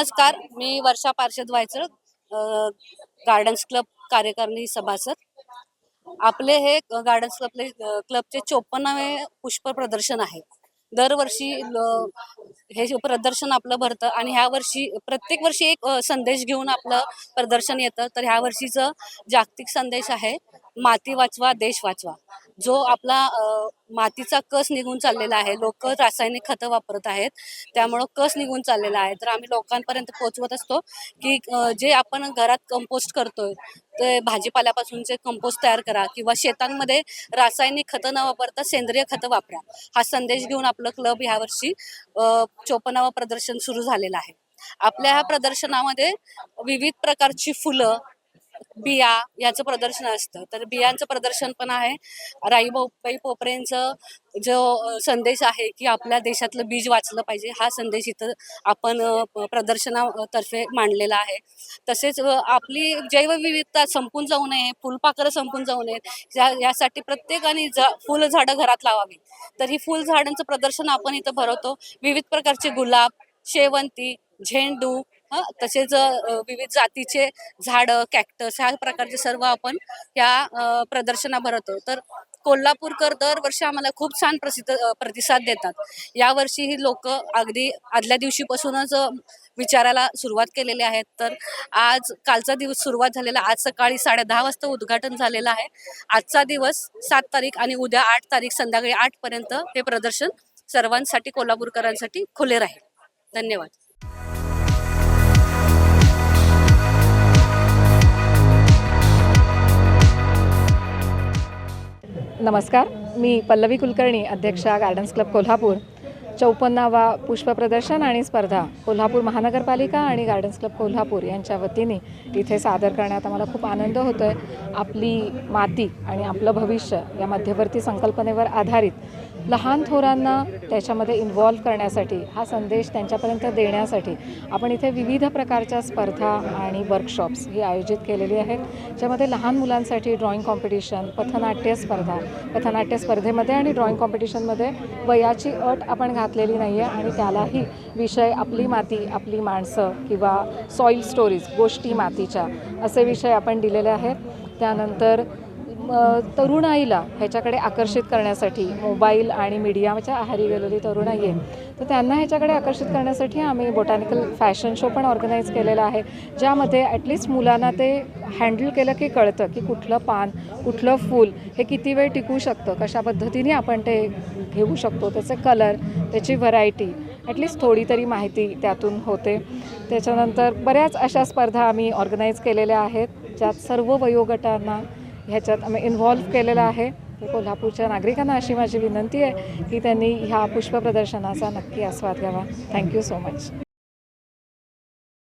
नमस्कार, मी वर्षा पार्षद व्हायचं गार्डन्स क्लब कार्यकारिणी सभासद. आपले हे गार्डन्स क्लबचे 54वे पुष्प प्रदर्शन आहे. दरवर्षी हे जे प्रदर्शन आपलं भरतं आणि ह्या वर्षी प्रत्येक वर्षी एक संदेश घेऊन आपलं प्रदर्शन येतं. तर ह्या वर्षीचं जागतिक संदेश आहे, माती वाचवा देश वाचवा. जो आपला मातीचा कस निघून चाललेला आहे, लोक रासायनिक खतं वापरत आहेत, त्यामुळं कस निघून चाललेला आहे. तर आम्ही लोकांपर्यंत पोहोचवत असतो की जे आपण घरात कंपोस्ट करतोय ते भाजीपाल्यापासूनचे कंपोस्ट तयार करा किंवा शेतांमध्ये रासायनिक खतं न वापरता सेंद्रिय खतं वापरा. हा संदेश घेऊन आपलं क्लब यावर्षी 54वं प्रदर्शन सुरू झालेलं आहे. आपल्या ह्या प्रदर्शनामध्ये विविध प्रकारची फुलं, बिया याचं प्रदर्शन असतं. तर बियांचं प्रदर्शन पण आहे. राईबाई पोपरेंचं जो संदेश आहे की आपल्या देशातलं बीज वाचलं पाहिजे, हा संदेश इथं आपण प्रदर्शनातर्फे मांडलेला आहे. तसेच आपली जैवविविधता संपून जाऊ नये, फुलपाखरं संपून जाऊ नयेत यासाठी प्रत्येकाने फुलझाडं घरात लावावी. तर ही फुलझाडांचं प्रदर्शन आपण इथं भरवतो. विविध प्रकारचे गुलाब, शेवंती, झेंडू, तसेच विविध जातीचे झाडं, कॅक्टस ह्या प्रकारचे सर्व आपण या प्रदर्शना भरवतो. तर कोल्हापूरकर दरवर्षी आम्हाला खूप छान प्रतिसाद देतात. यावर्षी ही लोक अगदी आदल्या दिवशीपासूनच विचारायला सुरुवात केलेली आहेत. तर आज कालचा दिवस सुरुवात झालेला, आज सकाळी 10:30 वाजता उद्घाटन झालेलं आहे. आजचा दिवस 7 तारीख आणि उद्या 8 तारीख संध्याकाळी 8 पर्यंत हे प्रदर्शन सर्वांसाठी, कोल्हापूरकरांसाठी खुले राहील. धन्यवाद. नमस्कार, मी पल्लवी कुलकर्णी, अध्यक्षा गार्डन्स क्लब कोल्हापूर. 54वा पुष्प प्रदर्शन आणि स्पर्धा कोल्हापूर महानगरपालिका आणि गार्डन्स क्लब कोल्हापूर यांच्या वतीने इथे सादर करण्यात आम्हाला खूप आनंद होतो आहे. आपली माती आणि आपलं भविष्य या मध्यवर्ती संकल्पनेवर आधारित लहान थोरांना त्याच्यामध्ये इन्व्हॉल्व करण्यासाठी, हा संदेश त्यांच्यापर्यंत देण्यासाठी आपण इथे विविध प्रकारच्या स्पर्धा आणि वर्कशॉप्स ही आयोजित केलेली आहेत. ज्यामध्ये लहान मुलांसाठी ड्रॉइंग कॉम्पिटिशन, पथनाट्य स्पर्धेमध्ये आणि ड्रॉइंग कॉम्पिटिशनमध्ये वयाची अट आपण घातलेली नाही आहे आणि त्यालाही विषय आपली माती, आपली माणसं किंवा सॉईल स्टोरीज, गोष्टी मातीच्या असे विषय आपण दिलेले आहेत. त्यानंतर तरुणाईला ह्याच्याकडे आकर्षित करण्यासाठी, मोबाईल आणि मीडियाच्या आहारी गेलेली तरुणाई आहे, तर त्यांना ह्याच्याकडे आकर्षित करण्यासाठी आम्ही बोटॅनिकल फॅशन शो पण ऑर्गनाईज केलेला आहे. ज्यामध्ये ॲटलिस्ट मुलांना ते हँडल केलं की कळतं की कुठलं पान, कुठलं फूल हे किती वेळ टिकू शकतं, कशा पद्धतीने आपण ते घेऊ शकतो, त्याचे कलर, त्याची व्हरायटी, ॲटलिस्ट थोडी तरी माहिती त्यातून होते. त्याच्यानंतर बऱ्याच अशा स्पर्धा आम्ही ऑर्गनाईज केलेल्या आहेत, ज्यात सर्व वयोगटांना ह्याच्यात आम्ही इन्व्हॉल्व केलेलं आहे. कोल्हापूरच्या नागरिकांना अशी माझी विनंती आहे की त्यांनी ह्या पुष्प प्रदर्शनाचा नक्की आस्वाद घ्यावा. Thank you so much.